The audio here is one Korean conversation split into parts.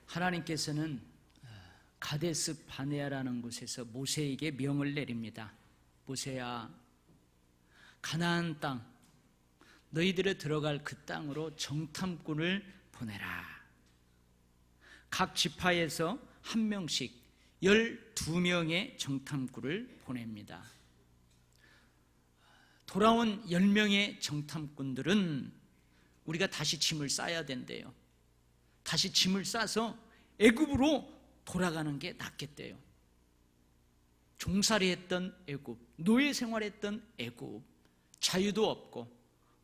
하나님께서는 가데스 바네아라는 곳에서 모세에게 명을 내립니다. 모세야, 가나안 땅, 너희들이 들어갈 그 땅으로 정탐꾼을 보내라. 각 지파에서 한 명씩 12명의 정탐꾼을 보냅니다. 돌아온 10명의 정탐꾼들은 우리가 다시 짐을 싸야 된대요. 다시 짐을 싸서 애굽으로 돌아가는 게 낫겠대요. 종살이 했던 애굽, 노예 생활했던 애굽, 자유도 없고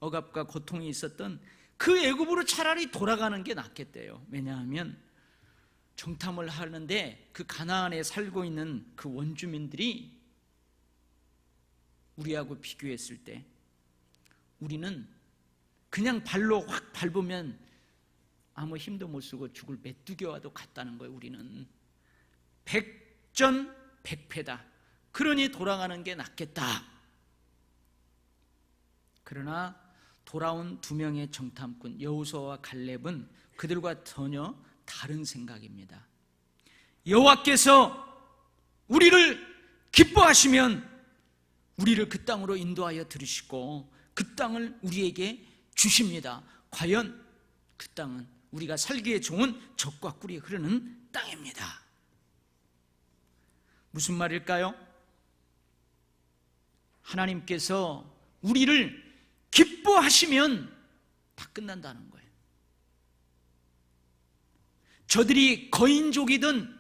억압과 고통이 있었던 그 애굽으로 차라리 돌아가는 게 낫겠대요. 왜냐하면 정탐을 하는데 그 가나안에 살고 있는 그 원주민들이 우리하고 비교했을 때 우리는 그냥 발로 확 밟으면 아무 힘도 못 쓰고 죽을 메뚜기와도 같다는 거예요. 우리는 백전백패다. 그러니 돌아가는 게 낫겠다. 그러나 돌아온 2명의 정탐꾼 여호수아와 갈렙은 그들과 전혀 다른 생각입니다. 여호와께서 우리를 기뻐하시면 우리를 그 땅으로 인도하여 들으시고 그 땅을 우리에게 주십니다. 과연 그 땅은 우리가 살기에 좋은 젖과 꿀이 흐르는 땅입니다. 무슨 말일까요? 하나님께서 우리를 기뻐하시면 다 끝난다는 거예요. 저들이 거인족이든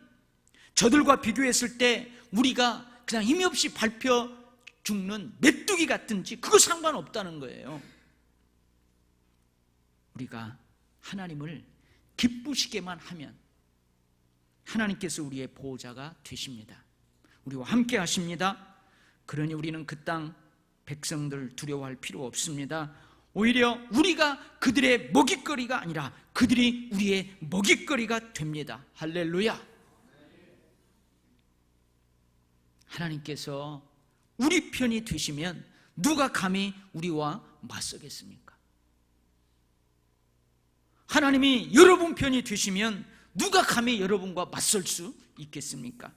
저들과 비교했을 때 우리가 그냥 힘이 없이 밟혀 죽는 메뚜기 같든지 그거 상관없다는 거예요. 우리가 하나님을 기쁘시게만 하면 하나님께서 우리의 보호자가 되십니다. 우리와 함께 하십니다. 그러니 우리는 그 땅 백성들 두려워할 필요 없습니다. 오히려 우리가 그들의 먹잇거리가 아니라 그들이 우리의 먹잇거리가 됩니다. 할렐루야. 하나님께서 우리 편이 되시면 누가 감히 우리와 맞서겠습니까? 하나님이 여러분 편이 되시면 누가 감히 여러분과 맞설 수 있겠습니까?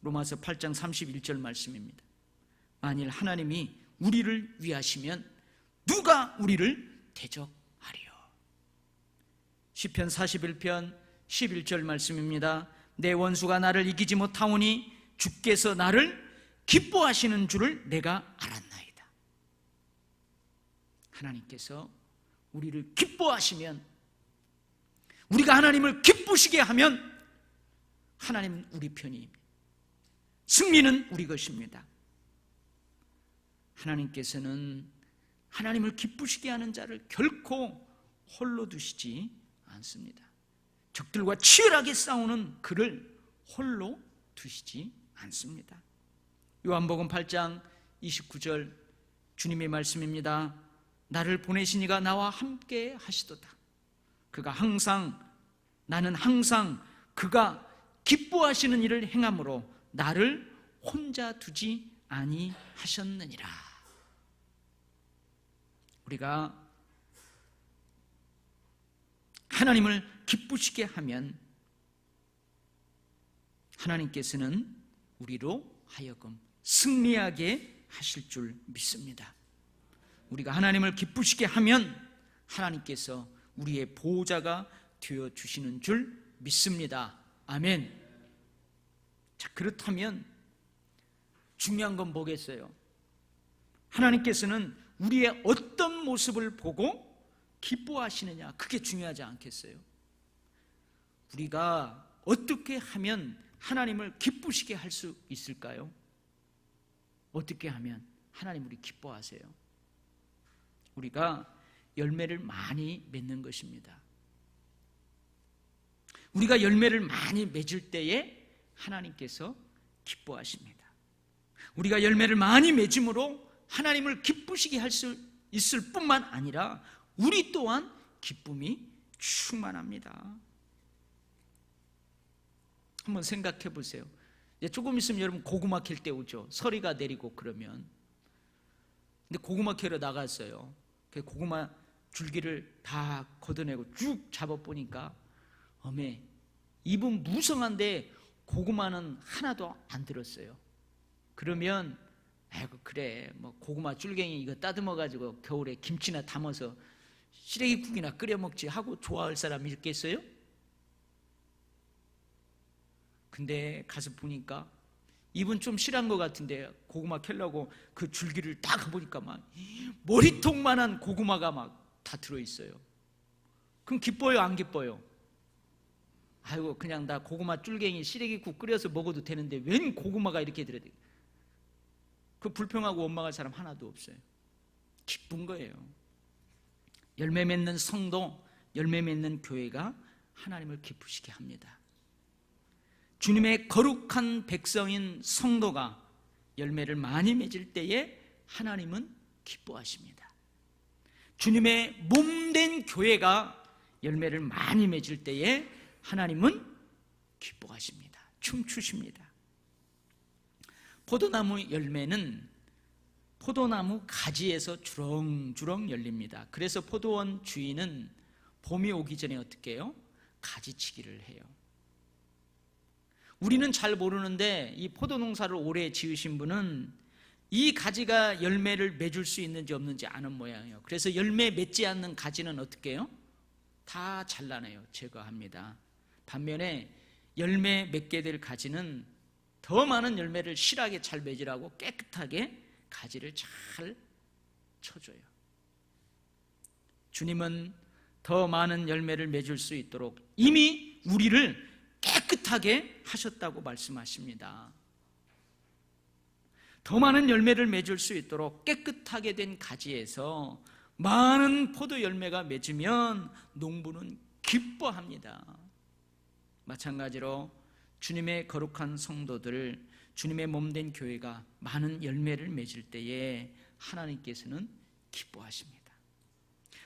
로마서 8장 31절 말씀입니다. 만일 하나님이 우리를 위하시면 누가 우리를 대적하리요? 시편 41편 11절 말씀입니다. 내 원수가 나를 이기지 못하오니 주께서 나를 기뻐하시는 줄을 내가 알았나이다. 하나님께서 우리를 기뻐하시면, 우리가 하나님을 기쁘시게 하면 하나님은 우리 편입니다. 승리는 우리 것입니다. 하나님께서는 하나님을 기쁘시게 하는 자를 결코 홀로 두시지 않습니다. 적들과 치열하게 싸우는 그를 홀로 두시지 않습니다. 요한복음 8장 29절 주님의 말씀입니다. 나를 보내신 이가 나와 함께 하시도다. 나는 항상 그가 기뻐하시는 일을 행함으로 나를 혼자 두지 아니하셨느니라. 우리가 하나님을 기쁘시게 하면 하나님께서는 우리로 하여금 승리하게 하실 줄 믿습니다. 우리가 하나님을 기쁘시게 하면 하나님께서 우리의 보호자가 되어주시는 줄 믿습니다. 아멘. 자, 그렇다면 중요한 건 뭐겠어요? 하나님께서는 우리의 어떤 모습을 보고 기뻐하시느냐, 그게 중요하지 않겠어요? 우리가 어떻게 하면 하나님을 기쁘시게 할 수 있을까요? 어떻게 하면 하나님 우리 기뻐하세요? 우리가 열매를 많이 맺는 것입니다. 우리가 열매를 많이 맺을 때에 하나님께서 기뻐하십니다. 우리가 열매를 많이 맺음으로 하나님을 기쁘시게 할 수 있을 뿐만 아니라 우리 또한 기쁨이 충만합니다. 한번 생각해 보세요. 이제 조금 있으면 여러분 고구마 캘 때 오죠. 서리가 내리고 그러면. 근데 고구마 캐러 나갔어요. 그 고구마 줄기를 다 걷어내고 쭉 잡아보니까 어메 잎은 무성한데 고구마는 하나도 안 들었어요. 그러면 아이고 그래 뭐 고구마 줄갱이 이거 따듬어 가지고 겨울에 김치나 담아서 시래기국이나 끓여 먹지 하고 좋아할 사람이 있겠어요? 근데 가서 보니까 잎은 좀 실한 것 같은데 고구마 캘려고 그 줄기를 딱 보니까 막 머리통만한 고구마가 막 다 들어있어요. 그럼 기뻐요 안 기뻐요? 아이고 그냥 나 고구마 줄갱이 시래기국 끓여서 먹어도 되는데 웬 고구마가 이렇게 들어야 돼? 그 불평하고 원망할 사람 하나도 없어요. 기쁜 거예요. 열매 맺는 성도, 열매 맺는 교회가 하나님을 기쁘시게 합니다. 주님의 거룩한 백성인 성도가 열매를 많이 맺을 때에 하나님은 기뻐하십니다. 주님의 몸된 교회가 열매를 많이 맺을 때에 하나님은 기뻐하십니다. 춤추십니다. 포도나무 열매는 포도나무 가지에서 주렁주렁 열립니다. 그래서 포도원 주인은 봄이 오기 전에 어떻게 해요? 가지치기를 해요. 우리는 잘 모르는데 이 포도 농사를 오래 지으신 분은 이 가지가 열매를 맺을 수 있는지 없는지 아는 모양이에요. 그래서 열매 맺지 않는 가지는 어떻게 해요? 다 잘라내요. 제거합니다. 반면에 열매 맺게 될 가지는 더 많은 열매를 실하게 잘 맺으라고 깨끗하게 가지를 잘 쳐줘요. 주님은 더 많은 열매를 맺을 수 있도록 이미 우리를 깨끗하게 하셨다고 말씀하십니다. 더 많은 열매를 맺을 수 있도록 깨끗하게 된 가지에서 많은 포도 열매가 맺으면 농부는 기뻐합니다. 마찬가지로 주님의 거룩한 성도들, 주님의 몸된 교회가 많은 열매를 맺을 때에 하나님께서는 기뻐하십니다.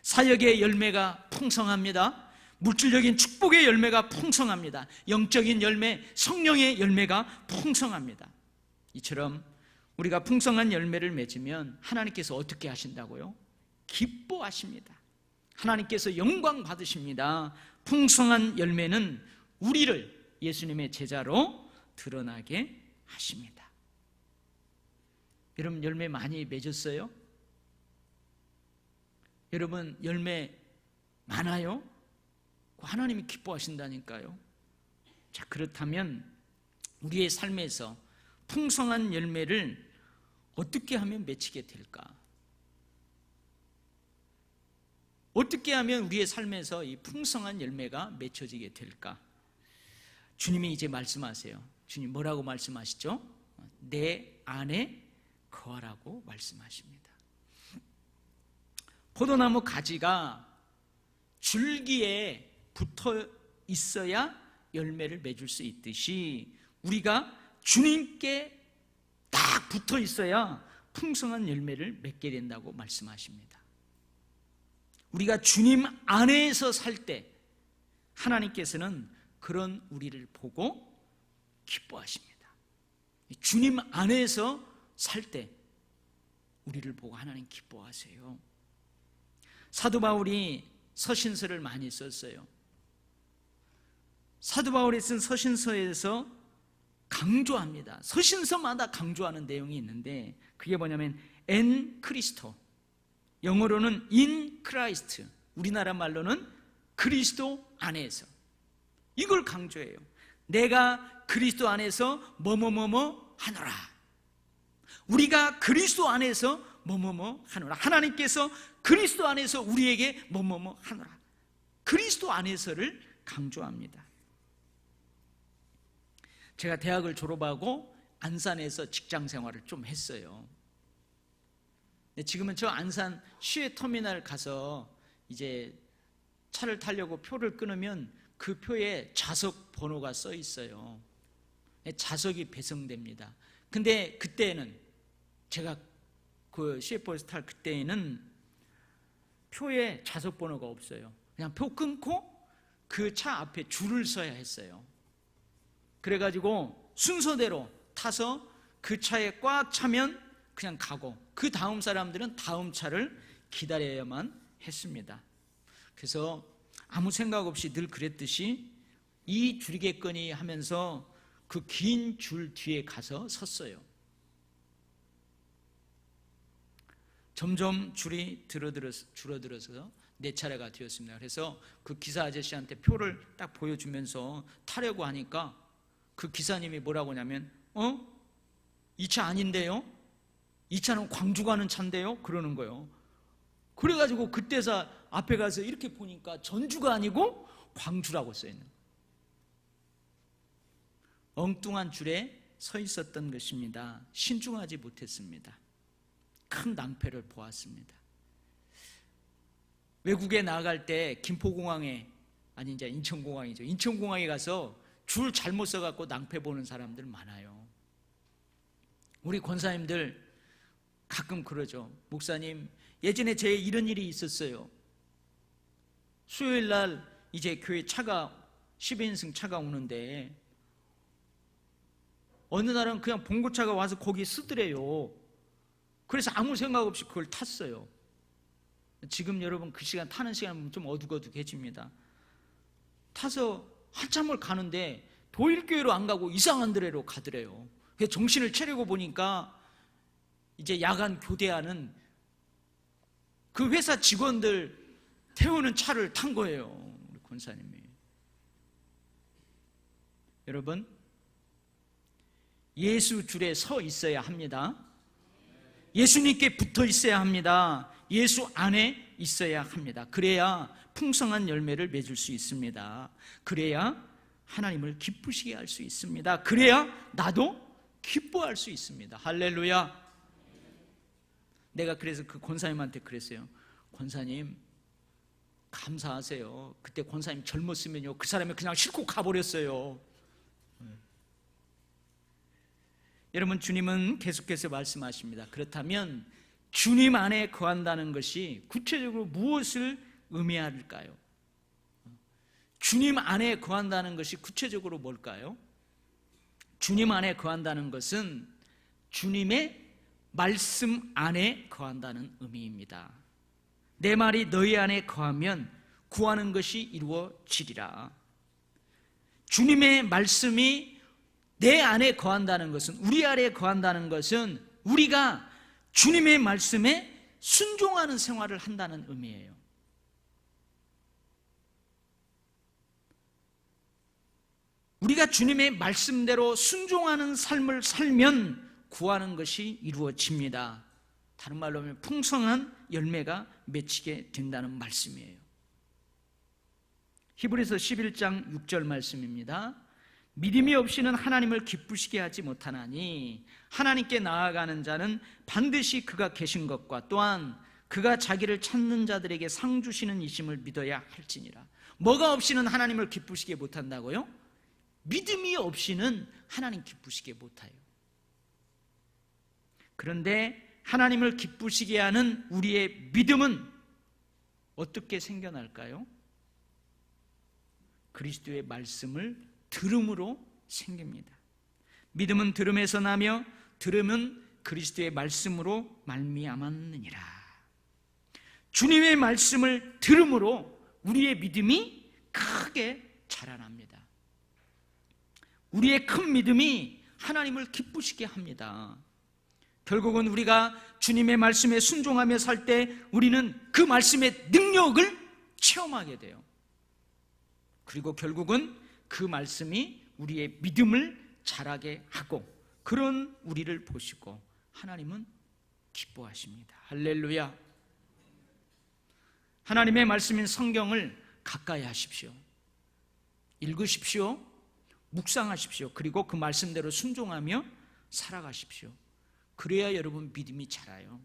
사역의 열매가 풍성합니다. 물질적인 축복의 열매가 풍성합니다. 영적인 열매, 성령의 열매가 풍성합니다. 이처럼 우리가 풍성한 열매를 맺으면 하나님께서 어떻게 하신다고요? 기뻐하십니다. 하나님께서 영광 받으십니다. 풍성한 열매는 우리를 예수님의 제자로 드러나게 하십니다. 여러분 열매 많이 맺었어요? 여러분 열매 많아요? 하나님이 기뻐하신다니까요. 자, 그렇다면 우리의 삶에서 풍성한 열매를 어떻게 하면 맺히게 될까? 어떻게 하면 우리의 삶에서 이 풍성한 열매가 맺혀지게 될까? 주님이 이제 말씀하세요. 주님 뭐라고 말씀하시죠? 내 안에 거하라고 말씀하십니다. 포도나무 가지가 줄기에 붙어 있어야 열매를 맺을 수 있듯이 우리가 주님께 딱 붙어 있어야 풍성한 열매를 맺게 된다고 말씀하십니다. 우리가 주님 안에서 살 때 하나님께서는 그런 우리를 보고 기뻐하십니다. 주님 안에서 살 때 우리를 보고 하나님 기뻐하세요. 사도 바울이 서신서를 많이 썼어요. 사도 바울이 쓴 서신서에서 강조합니다. 서신서마다 강조하는 내용이 있는데 그게 뭐냐면 엔 크리스토, 영어로는 in Christ, 우리나라 말로는 그리스도 안에서, 이걸 강조해요. 내가 그리스도 안에서 뭐뭐뭐뭐 하노라. 우리가 그리스도 안에서 뭐뭐뭐 하노라. 하나님께서 그리스도 안에서 우리에게 뭐뭐뭐 하노라. 그리스도 안에서를 강조합니다. 제가 대학을 졸업하고 안산에서 직장 생활을 좀 했어요. 지금은 저 안산 시외터미널 가서 이제 차를 타려고 표를 끊으면 그 표에 좌석 번호가 써 있어요. 좌석이 배송됩니다. 근데 그때는 제가 그 시외버스 탈 그때에는 표에 좌석 번호가 없어요. 그냥 표 끊고 그 차 앞에 줄을 서야 했어요. 그래가지고 순서대로 타서 그 차에 꽉 차면 그냥 가고 그 다음 사람들은 다음 차를 기다려야만 했습니다. 그래서 아무 생각 없이 늘 그랬듯이 이 줄이겠거니 하면서 그 긴 줄 뒤에 가서 섰어요. 점점 줄이 줄어들어서 네 차례가 되었습니다. 그래서 그 기사 아저씨한테 표를 딱 보여주면서 타려고 하니까 그 기사님이 뭐라고 하냐면 이 차 아닌데요? 이 차는 광주 가는 차인데요? 그러는 거예요. 그래가지고 그때서 앞에 가서 이렇게 보니까 전주가 아니고 광주라고 써있는 거예요. 엉뚱한 줄에 서 있었던 것입니다. 신중하지 못했습니다. 큰 낭패를 보았습니다. 외국에 나갈 때 김포공항에, 아니 이제 인천공항이죠. 인천공항에 가서 줄 잘못 서갖고 낭패 보는 사람들 많아요. 우리 권사님들 가끔 그러죠. 목사님, 예전에 제 이런 일이 있었어요. 수요일 날 이제 교회 차가 12인승 차가 오는데 어느 날은 그냥 봉고차가 와서 거기 쓰더래요. 그래서 아무 생각 없이 그걸 탔어요. 지금 여러분 그 시간 타는 시간은 좀 어둑어둑해집니다. 타서 한참을 가는데 도일교회로 안 가고 이상한 데로 가더래요. 그래서 정신을 차리고 보니까 이제 야간 교대하는 그 회사 직원들 태우는 차를 탄 거예요. 우리 권사님이. 여러분, 예수 줄에 서 있어야 합니다. 예수님께 붙어 있어야 합니다. 예수 안에 있어야 합니다. 그래야 풍성한 열매를 맺을 수 있습니다. 그래야 하나님을 기쁘시게 할 수 있습니다. 그래야 나도 기뻐할 수 있습니다. 할렐루야. 내가 그래서 그 권사님한테 그랬어요. 권사님, 감사하세요. 그때 권사님 젊었으면요, 그 사람이 그냥 싣고 가버렸어요. 여러분, 주님은 계속해서 말씀하십니다. 그렇다면 주님 안에 거한다는 것이 구체적으로 무엇을 의미할까요? 주님 안에 거한다는 것이 구체적으로 뭘까요? 주님 안에 거한다는 것은 주님의 말씀 안에 거한다는 의미입니다. 내 말이 너희 안에 거하면 구하는 것이 이루어지리라. 주님의 말씀이 내 안에 거한다는 것은, 우리 안에 거한다는 것은 우리가 주님의 말씀에 순종하는 생활을 한다는 의미예요. 우리가 주님의 말씀대로 순종하는 삶을 살면 구하는 것이 이루어집니다. 다른 말로 하면 풍성한 열매가 맺히게 된다는 말씀이에요. 히브리서 11장 6절 말씀입니다. 믿음이 없이는 하나님을 기쁘시게 하지 못하나니 하나님께 나아가는 자는 반드시 그가 계신 것과 또한 그가 자기를 찾는 자들에게 상 주시는 이심을 믿어야 할지니라. 뭐가 없이는 하나님을 기쁘시게 못한다고요? 믿음이 없이는 하나님 기쁘시게 못해요. 그런데 하나님을 기쁘시게 하는 우리의 믿음은 어떻게 생겨날까요? 그리스도의 말씀을 들음으로 생깁니다. 믿음은 들음에서 나며 들음은 그리스도의 말씀으로 말미암았느니라. 주님의 말씀을 들음으로 우리의 믿음이 크게 자라납니다. 우리의 큰 믿음이 하나님을 기쁘시게 합니다. 결국은 우리가 주님의 말씀에 순종하며 살 때 우리는 그 말씀의 능력을 체험하게 돼요. 그리고 결국은 그 말씀이 우리의 믿음을 자라게 하고 그런 우리를 보시고 하나님은 기뻐하십니다. 할렐루야. 하나님의 말씀인 성경을 가까이 하십시오. 읽으십시오. 묵상하십시오. 그리고 그 말씀대로 순종하며 살아가십시오. 그래야 여러분 믿음이 자라요.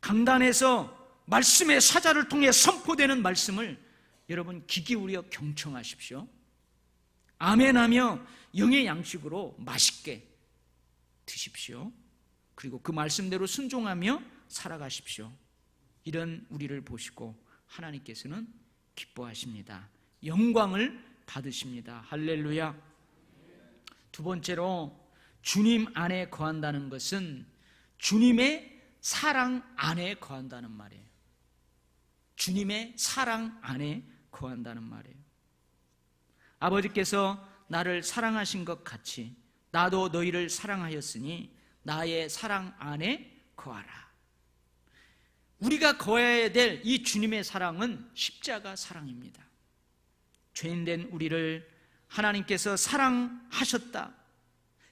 강단에서 말씀의 사자를 통해 선포되는 말씀을 여러분 귀 기울여 경청하십시오. 아멘하며 영의 양식으로 맛있게 드십시오. 그리고 그 말씀대로 순종하며 살아가십시오. 이런 우리를 보시고 하나님께서는 기뻐하십니다. 영광을 받으십니다. 할렐루야. 두 번째로 주님 안에 거한다는 것은 주님의 사랑 안에 거한다는 말이에요. 주님의 사랑 안에 거한다는 말이에요. 아버지께서 나를 사랑하신 것 같이 나도 너희를 사랑하였으니 나의 사랑 안에 거하라. 우리가 거해야 될 이 주님의 사랑은 십자가 사랑입니다. 죄인된 우리를 하나님께서 사랑하셨다,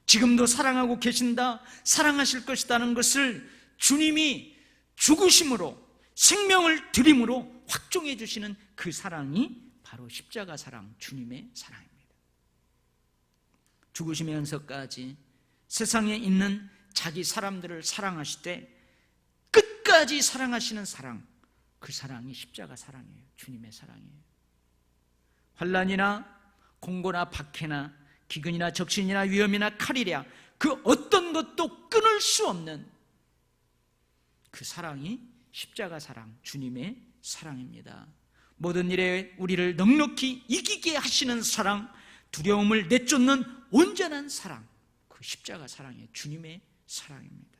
지금도 사랑하고 계신다, 사랑하실 것이라는 것을 주님이 죽으심으로, 생명을 드림으로 확정해 주시는 그 사랑이 바로 십자가 사랑, 주님의 사랑입니다. 죽으시면서까지 세상에 있는 자기 사람들을 사랑하시되 끝까지 사랑하시는 사랑, 그 사랑이 십자가 사랑이에요. 주님의 사랑이에요. 환난이나 공고나 박해나 기근이나 적신이나 위험이나 칼이랴 그 어떤 것도 끊을 수 없는 그 사랑이 십자가 사랑, 주님의 사랑입니다. 모든 일에 우리를 넉넉히 이기게 하시는 사랑, 두려움을 내쫓는 온전한 사랑, 그 십자가 사랑이에요. 주님의 사랑입니다.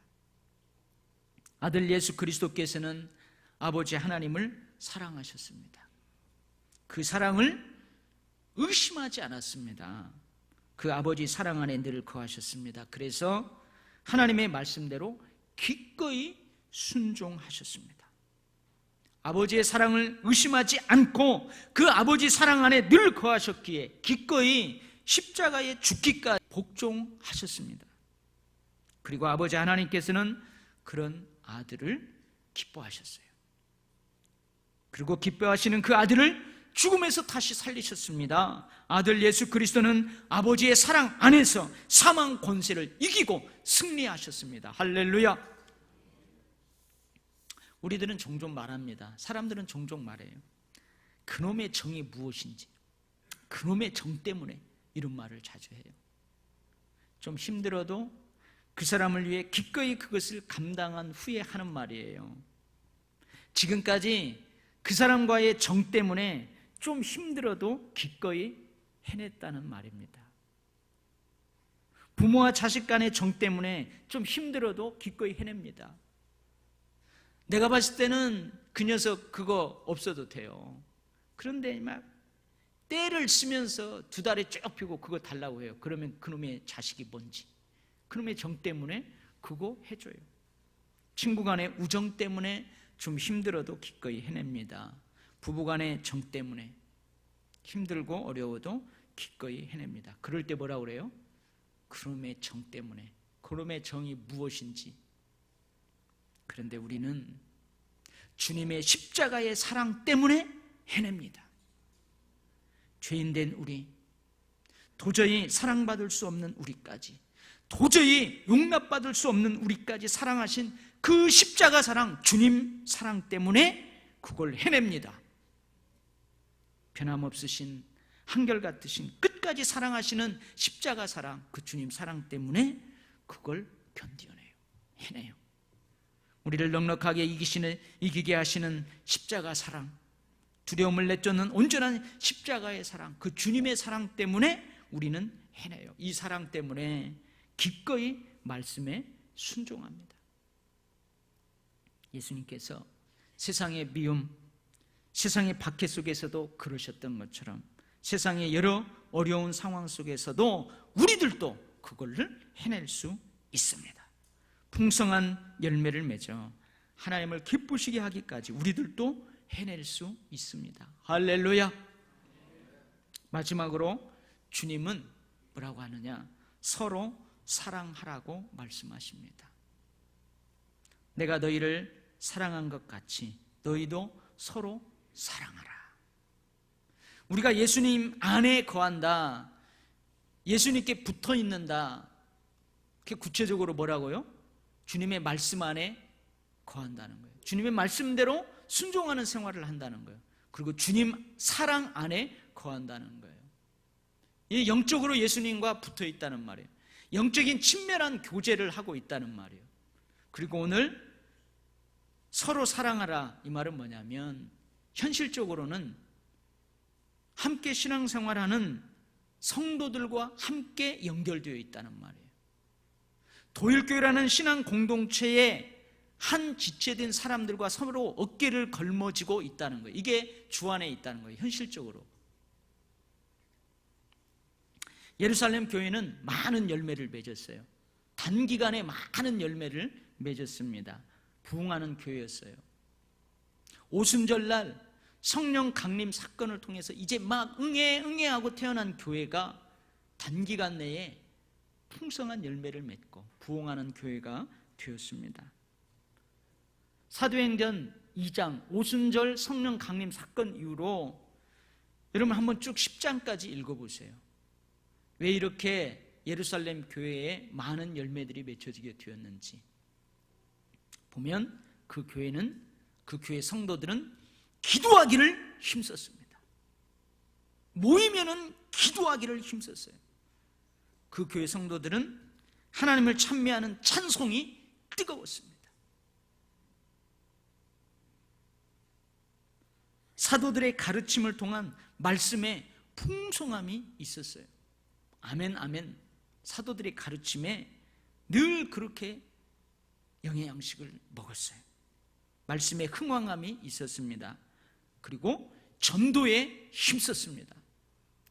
아들 예수 그리스도께서는 아버지 하나님을 사랑하셨습니다. 그 사랑을 의심하지 않았습니다. 그 아버지 사랑 안에 늘 거하셨습니다. 그래서 하나님의 말씀대로 기꺼이 순종하셨습니다. 아버지의 사랑을 의심하지 않고 그 아버지 사랑 안에 늘 거하셨기에 기꺼이 십자가에 죽기까지 복종하셨습니다. 그리고 아버지 하나님께서는 그런 아들을 기뻐하셨어요. 그리고 기뻐하시는 그 아들을 죽음에서 다시 살리셨습니다. 아들 예수 그리스도는 아버지의 사랑 안에서 사망 권세를 이기고 승리하셨습니다. 할렐루야. 우리들은 종종 말합니다. 사람들은 종종 말해요. 그놈의 정이 무엇인지, 그놈의 정 때문에, 이런 말을 자주 해요. 좀 힘들어도 그 사람을 위해 기꺼이 그것을 감당한 후에 하는 말이에요. 지금까지 그 사람과의 정 때문에 좀 힘들어도 기꺼이 해냈다는 말입니다. 부모와 자식 간의 정 때문에 좀 힘들어도 기꺼이 해냅니다. 내가 봤을 때는 그 녀석 그거 없어도 돼요. 그런데 막 때를 쓰면서 두 다리 쭉 펴고 그거 달라고 해요. 그러면 그놈의 자식이 뭔지, 그놈의 정 때문에 그거 해줘요. 친구 간의 우정 때문에 좀 힘들어도 기꺼이 해냅니다. 부부 간의 정 때문에 힘들고 어려워도 기꺼이 해냅니다. 그럴 때 뭐라고 그래요? 그놈의 정 때문에, 그놈의 정이 무엇인지. 그런데 우리는 주님의 십자가의 사랑 때문에 해냅니다. 죄인된 우리, 도저히 사랑받을 수 없는 우리까지, 도저히 용납받을 수 없는 우리까지 사랑하신 그 십자가 사랑, 주님 사랑 때문에 그걸 해냅니다. 변함없으신, 한결같으신, 끝까지 사랑하시는 십자가 사랑, 그 주님 사랑 때문에 그걸 견뎌내요, 해내요. 우리를 넉넉하게 이기게 하시는 십자가 사랑, 두려움을 내쫓는 온전한 십자가의 사랑, 그 주님의 사랑 때문에 우리는 해내요. 이 사랑 때문에 기꺼이 말씀에 순종합니다. 예수님께서 세상의 미움, 세상의 박해 속에서도 그러셨던 것처럼 세상의 여러 어려운 상황 속에서도 우리들도 그걸 해낼 수 있습니다. 풍성한 열매를 맺어 하나님을 기쁘시게 하기까지 우리들도 해낼 수 있습니다. 할렐루야. 마지막으로 주님은 뭐라고 하느냐? 서로 사랑하라고 말씀하십니다. 내가 너희를 사랑한 것 같이 너희도 서로 사랑하라. 우리가 예수님 안에 거한다, 예수님께 붙어 있는다, 그게 구체적으로 뭐라고요? 주님의 말씀 안에 거한다는 거예요. 주님의 말씀대로 순종하는 생활을 한다는 거예요. 그리고 주님 사랑 안에 거한다는 거예요. 이 영적으로 예수님과 붙어 있다는 말이에요. 영적인 친밀한 교제를 하고 있다는 말이에요. 그리고 오늘 서로 사랑하라, 이 말은 뭐냐면 현실적으로는 함께 신앙생활하는 성도들과 함께 연결되어 있다는 말이에요. 도일교회라는 신앙 공동체의 한 지체된 사람들과 서로 어깨를 걸머쥐고 있다는 거예요. 이게 주 안에 있다는 거예요. 현실적으로. 예루살렘 교회는 많은 열매를 맺었어요. 단기간에 많은 열매를 맺었습니다. 부흥하는 교회였어요. 오순절날 성령 강림 사건을 통해서 이제 막 응애하고 태어난 교회가 단기간 내에 풍성한 열매를 맺고 부흥하는 교회가 되었습니다. 사도행전 2장 오순절 성령 강림 사건 이후로 여러분 한번 쭉 10장까지 읽어보세요. 왜 이렇게 예루살렘 교회에 많은 열매들이 맺혀지게 되었는지 보면 그 교회 성도들은 기도하기를 힘썼습니다. 모이면은 기도하기를 힘썼어요. 그 교회 성도들은 하나님을 찬미하는 찬송이 뜨거웠습니다. 사도들의 가르침을 통한 말씀에 풍성함이 있었어요. 아멘 아멘. 사도들의 가르침에 늘 그렇게 영양식을 먹었어요. 말씀에 흥왕함이 있었습니다. 그리고 전도에 힘썼습니다.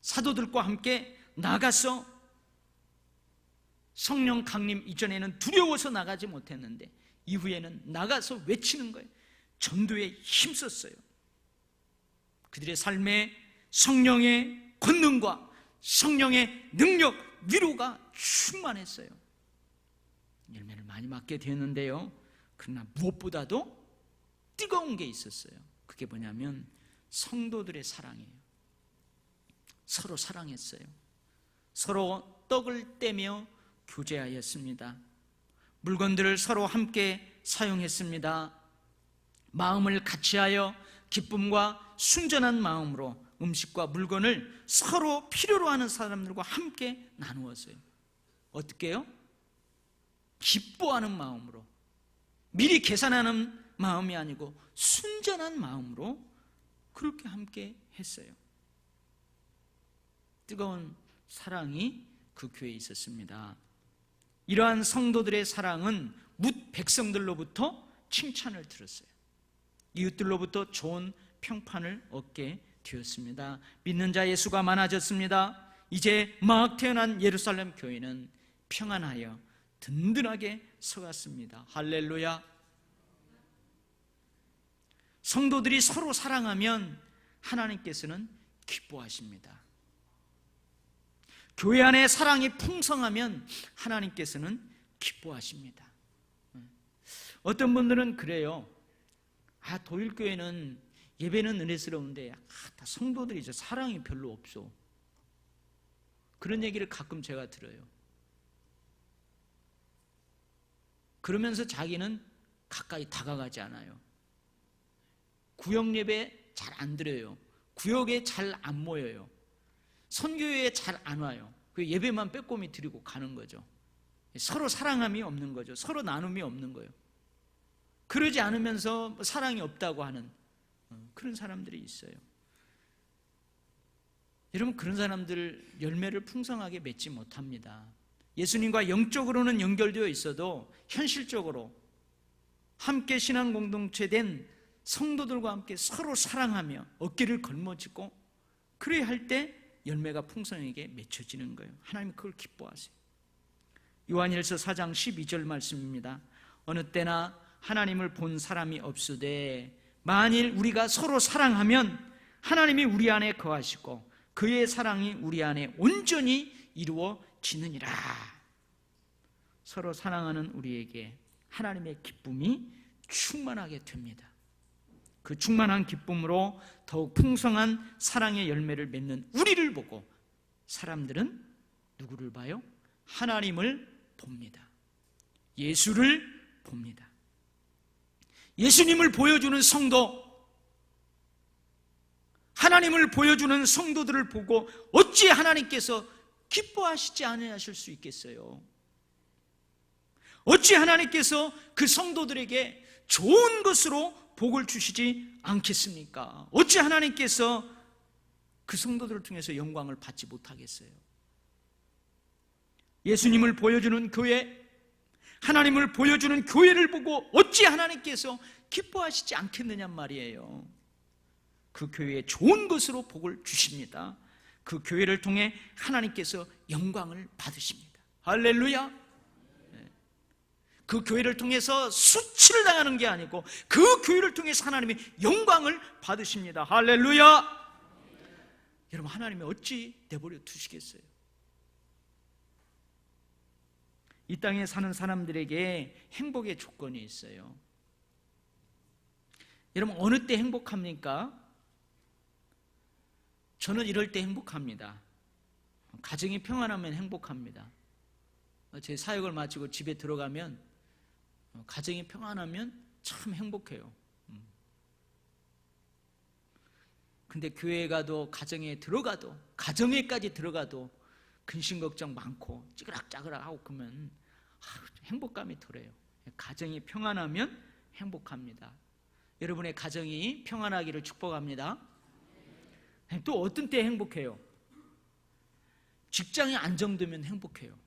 사도들과 함께 나가서 성령 강림 이전에는 두려워서 나가지 못했는데 이후에는 나가서 외치는 거예요. 전도에 힘썼어요. 그들의 삶에 성령의 권능과 성령의 능력, 위로가 충만했어요. 열매를 많이 맞게 되었는데요, 그러나 무엇보다도 뜨거운 게 있었어요. 그게 뭐냐면 성도들의 사랑이에요. 서로 사랑했어요. 서로 떡을 떼며 교제하였습니다. 물건들을 서로 함께 사용했습니다. 마음을 같이하여 기쁨과 순전한 마음으로 음식과 물건을 서로 필요로 하는 사람들과 함께 나누었어요. 어떻게 해요? 기뻐하는 마음으로, 미리 계산하는 마음이 아니고 순전한 마음으로 그렇게 함께 했어요. 뜨거운 사랑이 그 교회에 있었습니다. 이러한 성도들의 사랑은 뭇 백성들로부터 칭찬을 들었어요. 이웃들로부터 좋은 평판을 얻게 되었습니다. 믿는 자의 수가 많아졌습니다. 이제 막 태어난 예루살렘 교회는 평안하여 든든하게 서갔습니다. 할렐루야. 성도들이 서로 사랑하면 하나님께서는 기뻐하십니다. 교회 안에 사랑이 풍성하면 하나님께서는 기뻐하십니다. 어떤 분들은 그래요. 도일교회는 예배는 은혜스러운데 다 성도들이 사랑이 별로 없어. 그런 얘기를 가끔 제가 들어요. 그러면서 자기는 가까이 다가가지 않아요. 구역 예배 잘 안 드려요. 구역에 잘 안 모여요. 선교회에 잘 안 와요. 그 예배만 빼꼼히 드리고 가는 거죠. 서로 사랑함이 없는 거죠. 서로 나눔이 없는 거예요. 그러지 않으면서 사랑이 없다고 하는 그런 사람들이 있어요. 여러분, 그런 사람들 열매를 풍성하게 맺지 못합니다. 예수님과 영적으로는 연결되어 있어도 현실적으로 함께 신앙 공동체 된 성도들과 함께 서로 사랑하며 어깨를 걸머쥐고 그래야 할 때 열매가 풍성하게 맺혀지는 거예요. 하나님 그걸 기뻐하세요. 요한일서 4장 12절 말씀입니다. 어느 때나 하나님을 본 사람이 없으되 만일 우리가 서로 사랑하면 하나님이 우리 안에 거하시고 그의 사랑이 우리 안에 온전히 이루어지느니라. 서로 사랑하는 우리에게 하나님의 기쁨이 충만하게 됩니다. 그 충만한 기쁨으로 더욱 풍성한 사랑의 열매를 맺는 우리를 보고 사람들은 누구를 봐요? 하나님을 봅니다. 예수를 봅니다. 예수님을 보여주는 성도, 하나님을 보여주는 성도들을 보고 어찌 하나님께서 기뻐하시지 않으실 수 있겠어요? 어찌 하나님께서 그 성도들에게 좋은 것으로 복을 주시지 않겠습니까? 어찌 하나님께서 그 성도들을 통해서 영광을 받지 못하겠어요? 예수님을 보여주는 교회, 하나님을 보여주는 교회를 보고 어찌 하나님께서 기뻐하시지 않겠느냐 말이에요. 그 교회에 좋은 것으로 복을 주십니다. 그 교회를 통해 하나님께서 영광을 받으십니다. 할렐루야. 그 교회를 통해서 수치를 당하는 게 아니고 그 교회를 통해서 하나님의 영광을 받으십니다. 할렐루야. 여러분, 하나님이 어찌 내버려 두시겠어요? 이 땅에 사는 사람들에게 행복의 조건이 있어요. 여러분, 어느 때 행복합니까? 저는 이럴 때 행복합니다. 가정이 평안하면 행복합니다. 제 사역을 마치고 집에 들어가면 가정이 평안하면 참 행복해요. 근데 교회에 가도 가정에 들어가도 가정에까지 들어가도 근심 걱정 많고 찌그락짜그락하고 그러면 행복감이 덜해요. 가정이 평안하면 행복합니다. 여러분의 가정이 평안하기를 축복합니다. 또 어떤 때 행복해요? 직장이 안정되면 행복해요.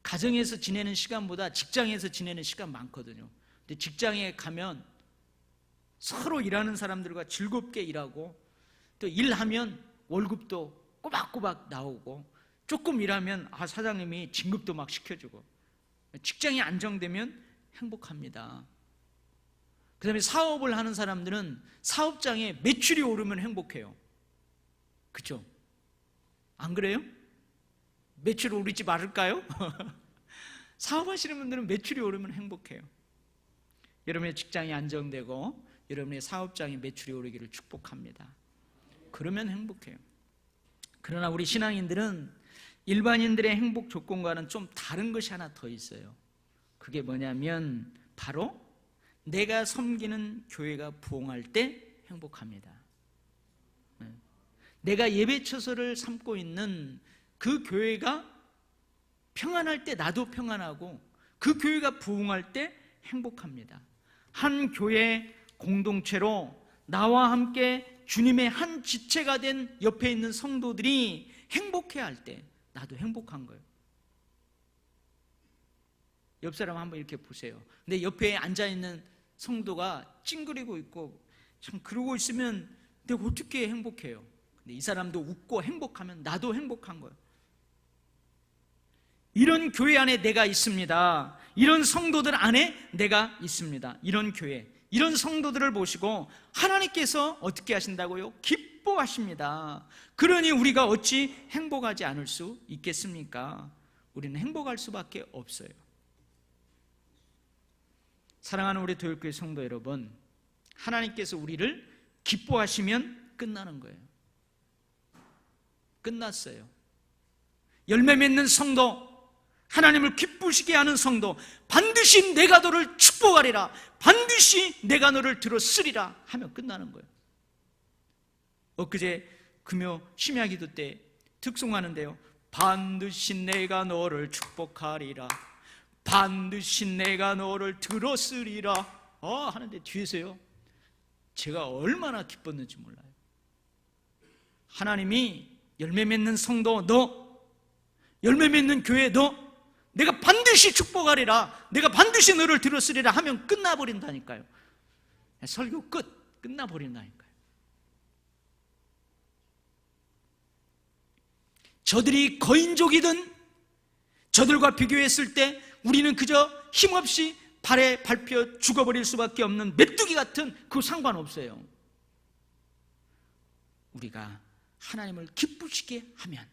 가정에서 지내는 시간보다 직장에서 지내는 시간 많거든요. 근데 직장에 가면 서로 일하는 사람들과 즐겁게 일하고 또 일하면 월급도 꼬박꼬박 나오고 조금 일하면 사장님이 진급도 막 시켜주고 직장이 안정되면 행복합니다. 그 다음에 사업을 하는 사람들은 사업장에 매출이 오르면 행복해요. 그렇죠? 안 그래요? 매출 오르지 말을까요? 사업하시는 분들은 매출이 오르면 행복해요. 여러분의 직장이 안정되고 여러분의 사업장에 매출이 오르기를 축복합니다. 그러면 행복해요. 그러나 우리 신앙인들은 일반인들의 행복 조건과는 좀 다른 것이 하나 더 있어요. 그게 뭐냐면 바로 내가 섬기는 교회가 부흥할 때 행복합니다. 내가 예배처소를 삼고 있는 그 교회가 평안할 때 나도 평안하고 그 교회가 부흥할 때 행복합니다. 한 교회 공동체로 나와 함께 주님의 한 지체가 된 옆에 있는 성도들이 행복해할 때 나도 행복한 거예요. 옆 사람 한번 이렇게 보세요. 근데 옆에 앉아있는 성도가 찡그리고 있고 참 그러고 있으면 내가 어떻게 행복해요? 근데 이 사람도 웃고 행복하면 나도 행복한 거예요. 이런 교회 안에 내가 있습니다. 이런 성도들 안에 내가 있습니다. 이런 교회, 이런 성도들을 보시고 하나님께서 어떻게 하신다고요? 기뻐하십니다. 그러니 우리가 어찌 행복하지 않을 수 있겠습니까? 우리는 행복할 수밖에 없어요. 사랑하는 우리 도역교회 성도 여러분, 하나님께서 우리를 기뻐하시면 끝나는 거예요. 끝났어요. 열매 맺는 성도, 하나님을 기쁘시게 하는 성도, 반드시 내가 너를 축복하리라, 반드시 내가 너를 들어쓰리라 하면 끝나는 거예요. 엊그제 금요 심야기도 때 특송하는데요, 반드시 내가 너를 축복하리라, 반드시 내가 너를 들어쓰리라 하는데 뒤에서요 제가 얼마나 기뻤는지 몰라요. 하나님이 열매 맺는 성도 너, 열매 맺는 교회 너, 내가 반드시 축복하리라, 내가 반드시 너를 들었으리라 하면 끝나버린다니까요. 설교 끝나버린다니까요. 저들이 거인족이든 저들과 비교했을 때 우리는 그저 힘없이 발에 밟혀 죽어버릴 수밖에 없는 메뚜기 같은 그 상관없어요. 우리가 하나님을 기쁘시게 하면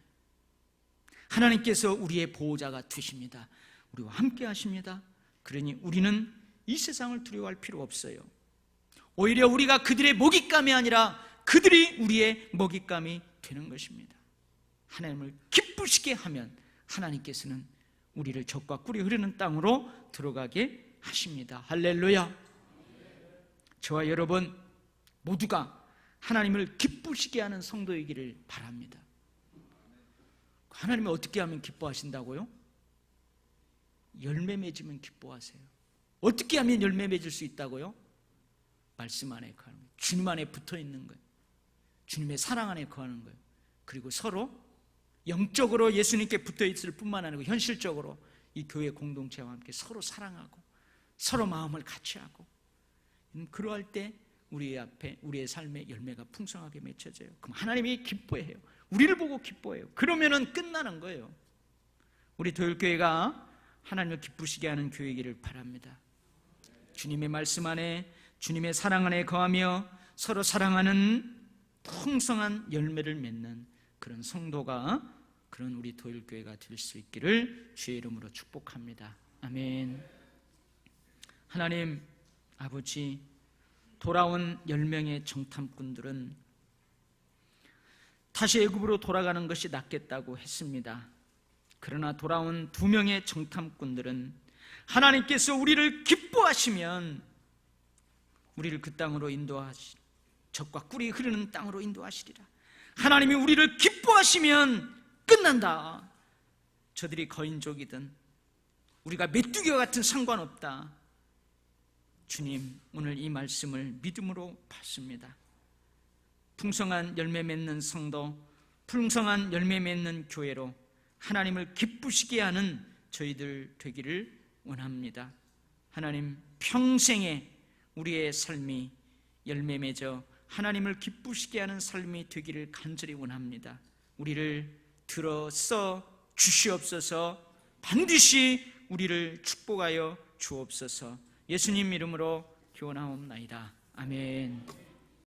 하나님께서 우리의 보호자가 되십니다. 우리와 함께 하십니다. 그러니 우리는 이 세상을 두려워할 필요 없어요. 오히려 우리가 그들의 먹잇감이 아니라 그들이 우리의 먹잇감이 되는 것입니다. 하나님을 기쁘시게 하면 하나님께서는 우리를 적과 꿀이 흐르는 땅으로 들어가게 하십니다. 할렐루야. 저와 여러분 모두가 하나님을 기쁘시게 하는 성도이기를 바랍니다. 하나님이 어떻게 하면 기뻐하신다고요? 열매 맺으면 기뻐하세요. 어떻게 하면 열매 맺을 수 있다고요? 말씀 안에 거하는 거예요. 주님 안에 붙어 있는 거예요. 주님의 사랑 안에 거하는 거예요. 그리고 서로 영적으로 예수님께 붙어 있을 뿐만 아니고 현실적으로 이 교회 공동체와 함께 서로 사랑하고 서로 마음을 같이 하고, 그러할 때 우리 앞에 우리의 삶의 열매가 풍성하게 맺혀져요. 그럼 하나님이 기뻐해요. 우리를 보고 기뻐해요. 그러면은 끝나는 거예요. 우리 도율교회가 하나님을 기쁘시게 하는 교회이기를 바랍니다. 주님의 말씀 안에, 주님의 사랑 안에 거하며 서로 사랑하는 풍성한 열매를 맺는 그런 성도가, 그런 우리 도율교회가 될 수 있기를 주의 이름으로 축복합니다. 아멘. 하나님 아버지, 돌아온 10명의 정탐꾼들은 다시 애굽으로 돌아가는 것이 낫겠다고 했습니다. 그러나 돌아온 2명의 정탐꾼들은 하나님께서 우리를 기뻐하시면 우리를 그 땅으로 인도하시, 젖과 꿀이 흐르는 땅으로 인도하시리라. 하나님이 우리를 기뻐하시면 끝난다. 저들이 거인족이든 우리가 메뚜기와 같은 상관없다. 주님, 오늘 이 말씀을 믿음으로 받습니다. 풍성한 열매 맺는 성도, 풍성한 열매 맺는 교회로 하나님을 기쁘시게 하는 저희들 되기를 원합니다. 하나님, 평생에 우리의 삶이 열매 맺어 하나님을 기쁘시게 하는 삶이 되기를 간절히 원합니다. 우리를 들어서 주시옵소서. 반드시 우리를 축복하여 주옵소서. 예수님 이름으로 기원하옵나이다. 아멘.